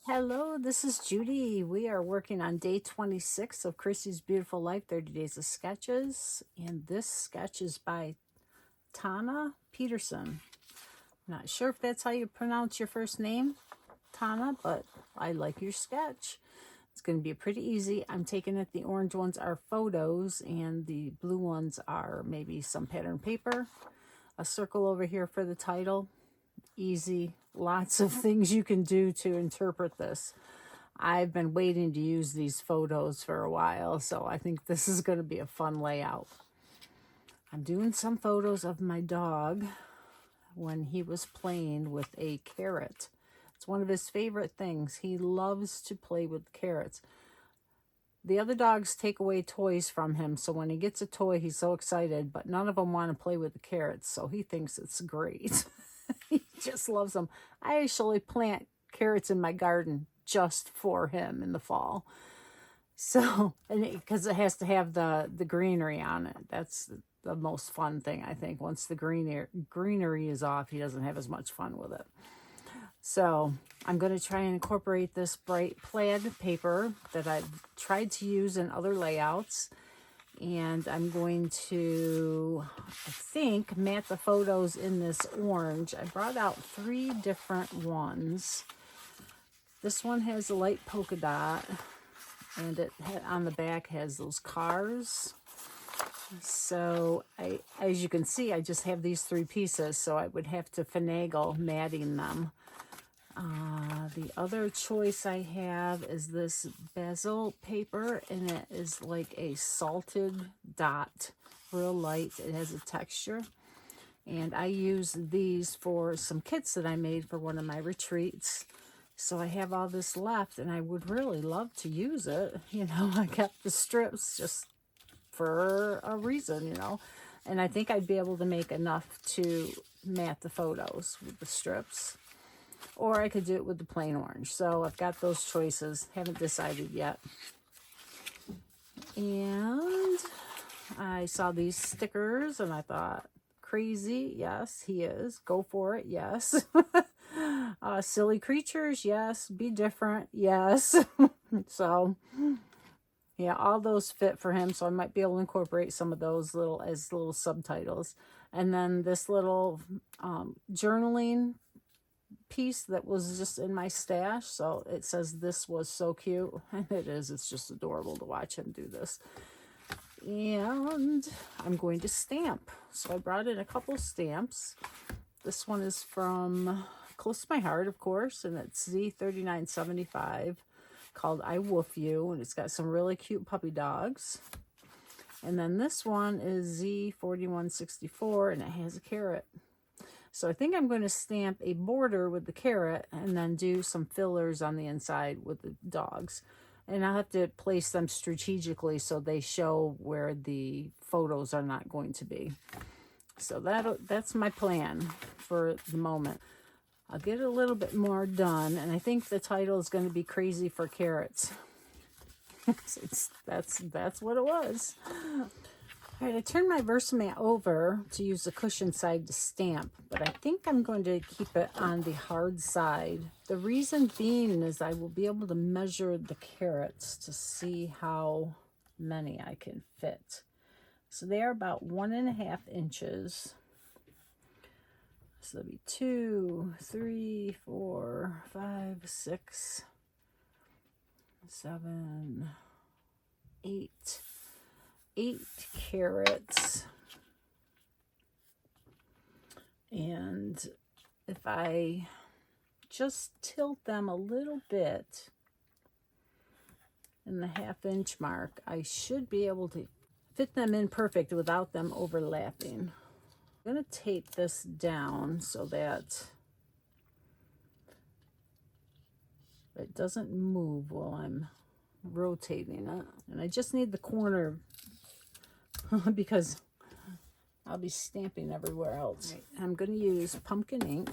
Hello, this is Judy. We are working on day 26 of Chrissy's Beautiful Life, 30 Days of Sketches. And this sketch is by Tana Peterson. Not sure if that's how you pronounce your first name, Tana, but I like your sketch. It's going to be pretty easy. I'm taking it the orange ones are photos and the blue ones are maybe some pattern paper. A circle over here for the title. Easy. Lots of things you can do to interpret this. I've been waiting to use these photos for a while, so I think this is going to be a fun layout. I'm doing some photos of my dog when he was playing with a carrot. It's one of his favorite things. He loves to play with carrots. The other dogs take away toys from him, so when he gets a toy, he's so excited, but none of them want to play with the carrots, so he thinks it's great. He just loves them. I actually plant carrots in my garden just for him in the fall. So, because it has to have the greenery on it. That's the most fun thing, I think. Once the greenery is off, he doesn't have as much fun with it. So I'm going to try and incorporate this bright plaid paper that I've tried to use in other layouts. And I'm going to, I think, matte the photos in this orange. I brought out 3 different ones. This one has a light polka dot, and it on the back has those cars. So as you can see, I just have these 3 pieces, so I would have to finagle matting them. The other choice I have is this basil paper, and it is like a salted dot, real light. It has a texture, and I use these for some kits that I made for one of my retreats. So I have all this left, and I would really love to use it. You know, I kept the strips just for a reason, you know, and I think I'd be able to make enough to matte the photos with the strips. Or I could do it with the plain orange. So I've got those choices. Haven't decided yet. And I saw these stickers and I thought, crazy, yes, he is. Go for it, yes. Silly creatures, yes. Be different, yes. So, yeah, all those fit for him. So I might be able to incorporate some of those as little subtitles. And then this little journaling piece that was just in my stash, so it says this was so cute, and it is. It's just adorable to watch him do this. And I'm going to stamp, so I brought in a couple stamps. This one is from Close to My Heart, of course, and it's Z3975, called I Woof You, and it's got some really cute puppy dogs. And then this one is Z4164, and it has a carrot. So I think I'm going to stamp a border with the carrot and then do some fillers on the inside with the dogs. And I'll have to place them strategically so they show where the photos are not going to be. So that's my plan for the moment. I'll get a little bit more done, and I think the title is going to be Crazy for Carrots. That's what it was. All right, I turned my Versamat over to use the cushion side to stamp, but I think I'm going to keep it on the hard side. The reason being is I will be able to measure the carrots to see how many I can fit. So they are about 1.5 inches. So that'll be 2, 3, 4, 5, 6, 7, 8. 8 carrots. And if I just tilt them a little bit in the 1/2 inch mark, I should be able to fit them in perfect without them overlapping. I'm going to tape this down so that it doesn't move while I'm rotating it. And I just need the corner because I'll be stamping everywhere else. Right. I'm going to use pumpkin ink,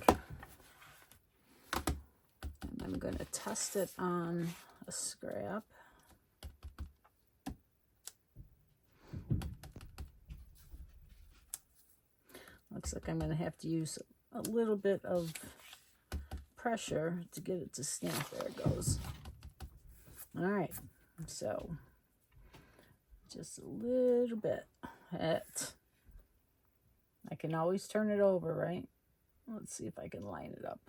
and I'm going to test it on a scrap. Looks like I'm going to have to use a little bit of pressure to get it to stamp. There it goes. All right, so just a little bit. I can always turn it over, right? Let's see if I can line it up.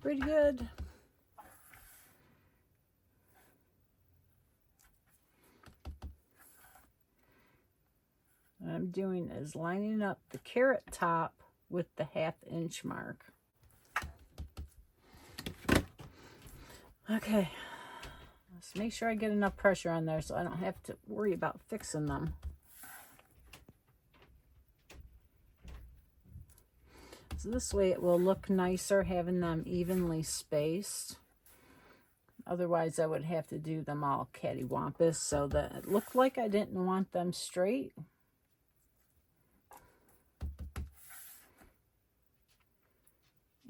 Pretty good. What I'm doing is lining up the carrot top with the 1/2 inch mark. Okay, let's make sure I get enough pressure on there so I don't have to worry about fixing them. So this way it will look nicer having them evenly spaced. Otherwise I would have to do them all cattywampus so that it looked like I didn't want them straight.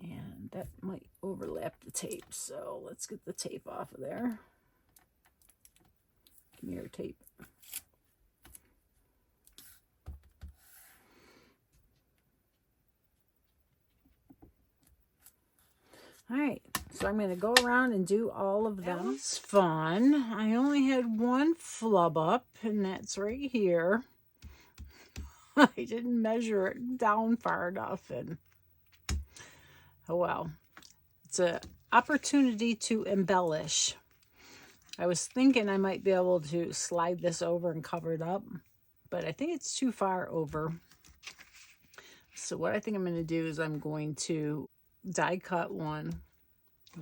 And that might overlap the tape, so let's get the tape off of there. Give me your tape. All right, so I'm going to go around and do all of them. That was fun. I only had one flub up, and that's right here. I didn't measure it down far enough, and oh well. It's an opportunity to embellish. I was thinking I might be able to slide this over and cover it up, but I think it's too far over. So what I think I'm going to do is I'm going to die cut one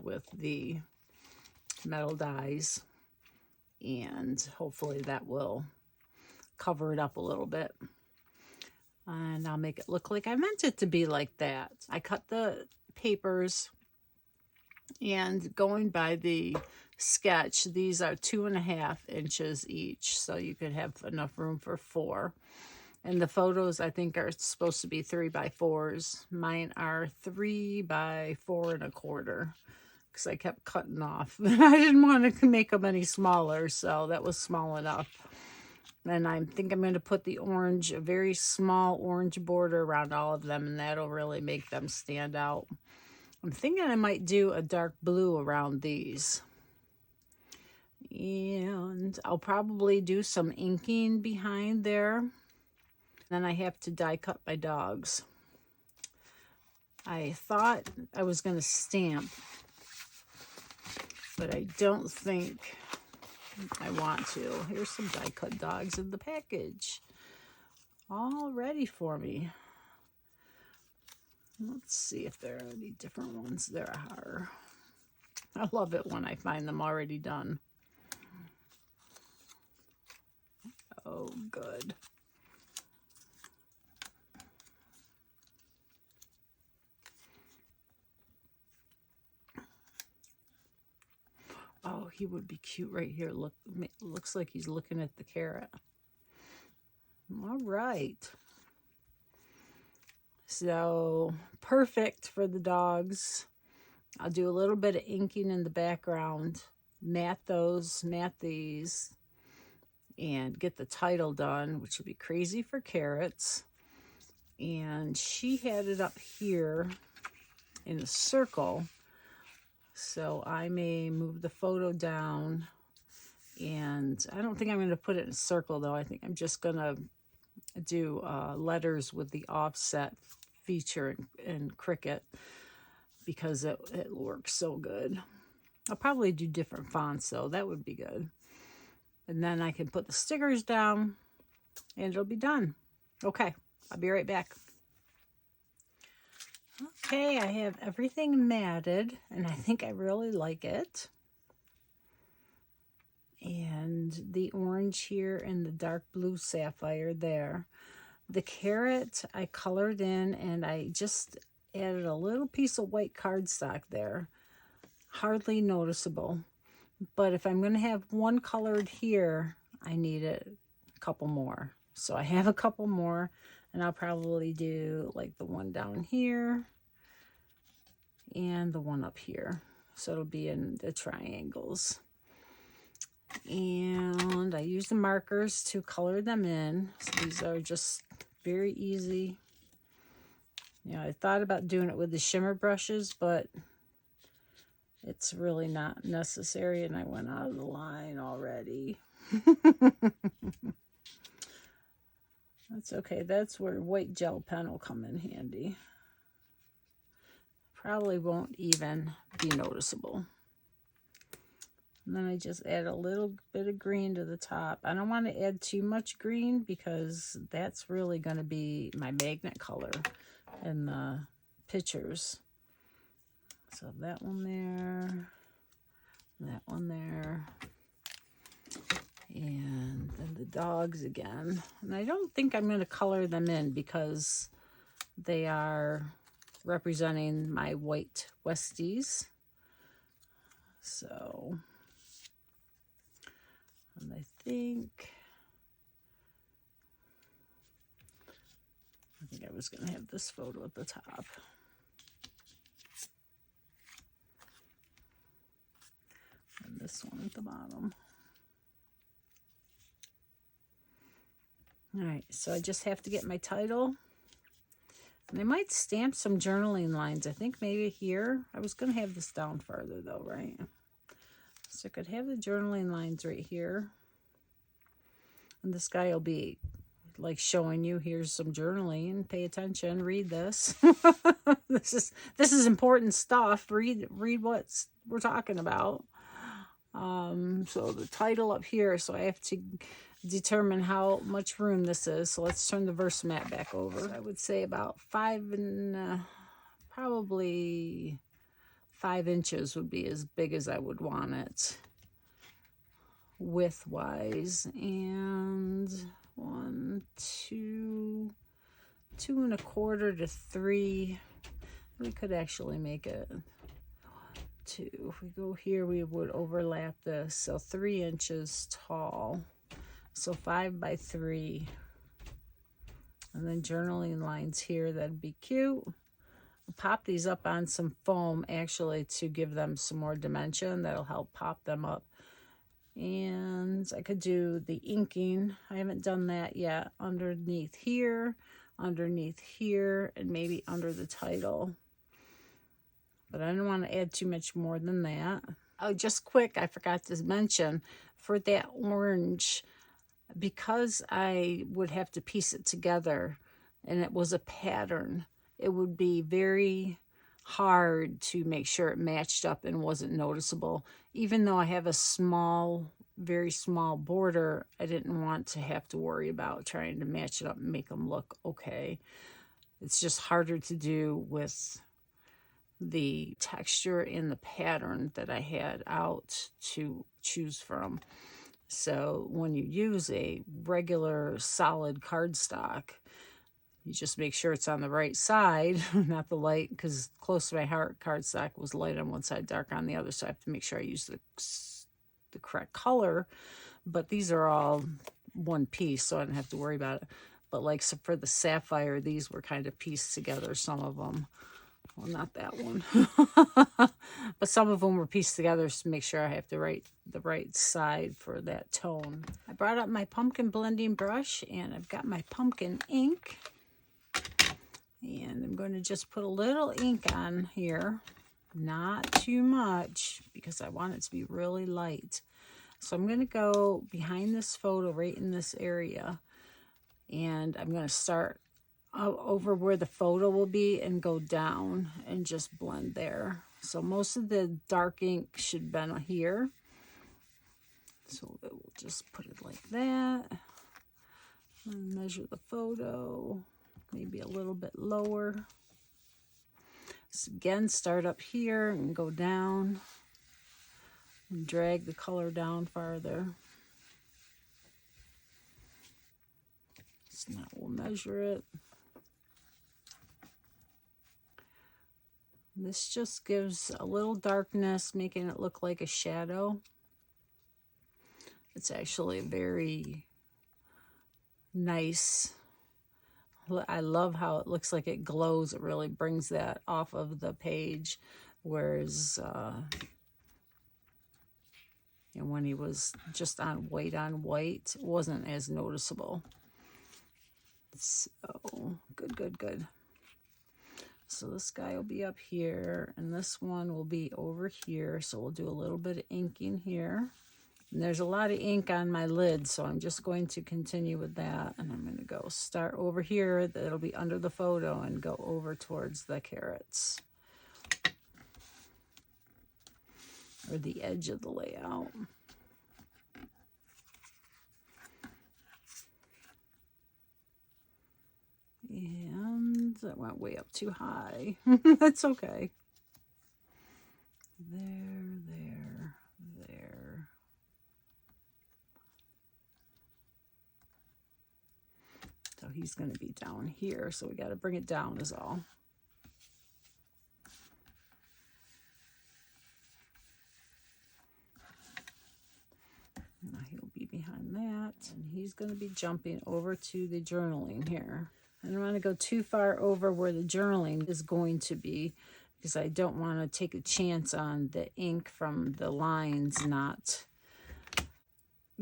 with the metal dies, and hopefully that will cover it up a little bit. And I'll make it look like I meant it to be like that. I cut the papers, and going by the sketch, these are 2.5 inches each, so you could have enough room for 4. And the photos I think are supposed to be 3x4s. Mine are 3x4 1/4 because I kept cutting off. I didn't want to make them any smaller, so that was small enough. And I think I'm going to put the orange, a very small orange border around all of them, and that'll really make them stand out. I'm thinking I might do a dark blue around these. And I'll probably do some inking behind there. Then I have to die cut my dogs. I thought I was going to stamp, but I don't think I want to. Here's some die cut dogs in the package, all ready for me. Let's see if there are any different ones there are. I love it when I find them already done. Oh, good. Oh, he would be cute right here. Look, looks like he's looking at the carrot. All right. So, perfect for the dogs. I'll do a little bit of inking in the background. Matte those, matte these. And get the title done, which would be crazy for carrots. And she had it up here in a circle. So I may move the photo down, and I don't think I'm going to put it in a circle though. I think I'm just going to do letters with the offset feature in Cricut because it works so good. I'll probably do different fonts though. That would be good. And then I can put the stickers down and it'll be done. Okay, I'll be right back. Okay, I have everything matted, and I think I really like it. And the orange here and the dark blue sapphire there. The carrot I colored in, and I just added a little piece of white cardstock there. Hardly noticeable. But if I'm going to have one colored here, I need a couple more. So I have a couple more, and I'll probably do like the one down here and the one up here. So it'll be in the triangles. And I use the markers to color them in. So these are just very easy. Yeah, I thought about doing it with the shimmer brushes, but it's really not necessary, and I went out of the line already. That's okay. That's where white gel pen will come in handy. Probably won't even be noticeable. And then I just add a little bit of green to the top. I don't want to add too much green because that's really going to be my magnet color in the pictures. So that one there, that one there, and then the dogs again. And I don't think I'm going to color them in because they are representing my white Westies. So, and I think I was going to have this photo at the top. And this one at the bottom. All right, so I just have to get my title. And I might stamp some journaling lines. I think maybe here. I was going to have this down farther though, right? So I could have the journaling lines right here. And this guy will be like showing you, here's some journaling. Pay attention, read this. This is important stuff. Read what we're talking about. So the title up here, so I have to determine how much room this is. So let's turn the verse mat back over. So I would say about probably 5 inches would be as big as I would want it width-wise. And 1, 2, 2 1/4 to 3. We could actually make it 2. If we go here, we would overlap this. So 3 inches tall. So 5 by 3. And then journaling lines here, that'd be cute. I'll pop these up on some foam actually to give them some more dimension. That'll help pop them up. And I could do the inking. I haven't done that yet. Underneath here, and maybe under the title. But I don't want to add too much more than that. Oh, just quick, I forgot to mention, for that orange, because I would have to piece it together and it was a pattern, it would be very hard to make sure it matched up and wasn't noticeable. Even though I have a small, very small border, I didn't want to have to worry about trying to match it up and make them look okay. It's just harder to do with the texture and the pattern that I had out to choose from. So when you use a regular solid cardstock, you just make sure it's on the right side, not the light, because close to my heart cardstock was light on one side, dark on the other, so I have to make sure I use the correct color. But these are all one piece, so I don't have to worry about it. But like, so for the sapphire, these were kind of pieced together, some of them. Well, not that one. But some of them were pieced together to make sure I have the right side for that tone. I brought up my pumpkin blending brush, and I've got my pumpkin ink. And I'm going to just put a little ink on here. Not too much, because I want it to be really light. So I'm going to go behind this photo right in this area. And I'm going to start over where the photo will be and go down and just blend there. So most of the dark ink should be here. So we'll just put it like that. And measure the photo, maybe a little bit lower. So again, start up here and go down and drag the color down farther. So now we'll measure it. This just gives a little darkness, making it look like a shadow. It's actually a very nice. I love how it looks like it glows. It really brings that off of the page. Whereas when he was just on white, it wasn't as noticeable. So good. So this guy will be up here, and this one will be over here. So we'll do a little bit of inking here. And there's a lot of ink on my lid, so I'm just going to continue with that. And I'm going to go start over here. That'll be under the photo and go over towards the carrots. Or the edge of the layout. And that went way up too high. That's okay. There. So he's going to be down here, so we got to bring it down is all. Now he'll be behind that, and he's going to be jumping over to the journaling here. I don't want to go too far over where the journaling is going to be, because I don't want to take a chance on the ink from the lines not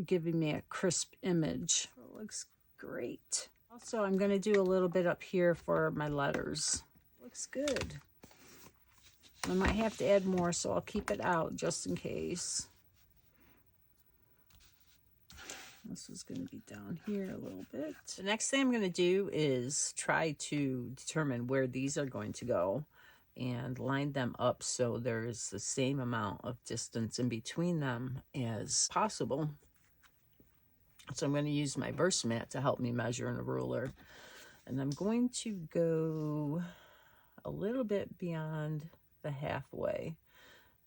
giving me a crisp image. It looks great. Also, I'm going to do a little bit up here for my letters. Looks good. I might have to add more, so I'll keep it out just in case. This is going to be down here a little bit. The next thing I'm going to do is try to determine where these are going to go and line them up so there's the same amount of distance in between them as possible. So I'm going to use my verse mat to help me measure in a ruler. And I'm going to go a little bit beyond the halfway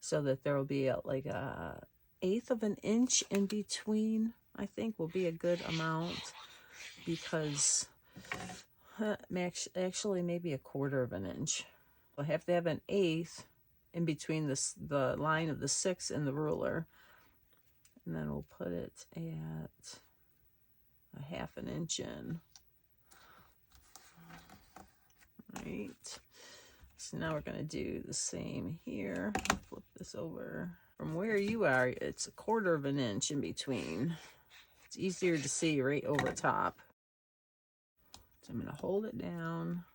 so that there will be like a 1/8 of an inch in between. I think will be a good amount, because actually maybe 1/4 of an inch. I have to have an 1/8 in between the line of the 6 and the ruler, and then we'll put it at a 1/2 inch in. Right. So now we're going to do the same here. Flip this over. From where you are, it's 1/4 of an inch in between. It's easier to see right over top. So I'm going to hold it down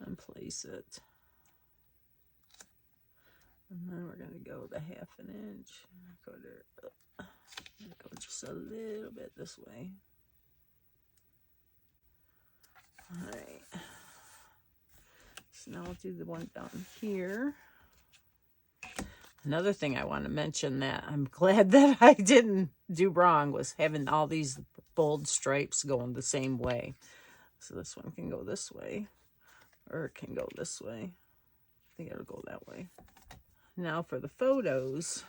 and place it. And then we're going to go with a 1/2 inch. Go just a little bit this way. All right. So now I'll do the one down here. Another thing I want to mention that I'm glad that I didn't do wrong was having all these bold stripes going the same way. So this one can go this way, or it can go this way. I think it'll go that way. Now for the photos,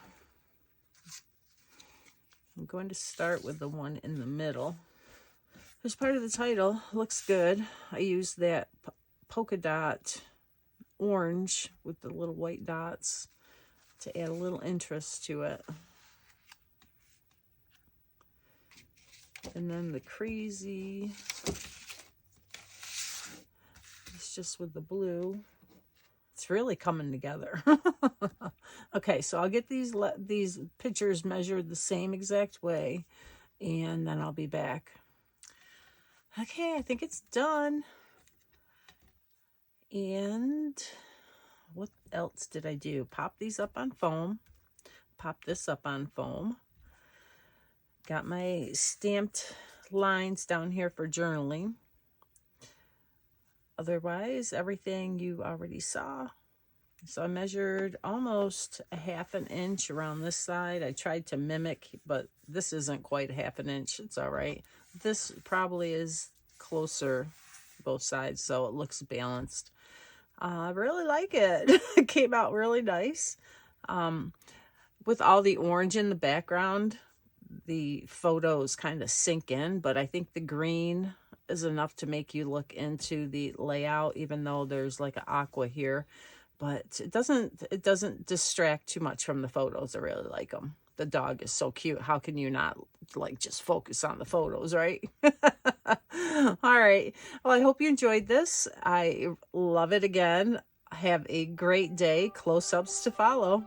I'm going to start with the one in the middle. As part of the title, looks good. I used that polka dot orange with the little white dots to add a little interest to it. And then the crazy is just with the blue. It's really coming together. Okay, so I'll get these pictures measured the same exact way, and then I'll be back. Okay, I think it's done. And what else did I do? Pop these up on foam. Pop this up on foam. Got my stamped lines down here for journaling. Otherwise, everything you already saw. So I measured almost a 1/2 inch around this side. I tried to mimic, but this isn't quite 1/2 inch. It's all right. This probably is closer both sides, so it looks balanced. I really like it. It came out really nice. With all the orange in the background, the photos kind of sink in, but I think the green is enough to make you look into the layout, even though there's like an aqua here. But it doesn't distract too much from the photos. I really like them. The dog is so cute. How can you not like just focus on the photos, right? All right. Well, I hope you enjoyed this. I love it again. Have a great day. Close-ups to follow.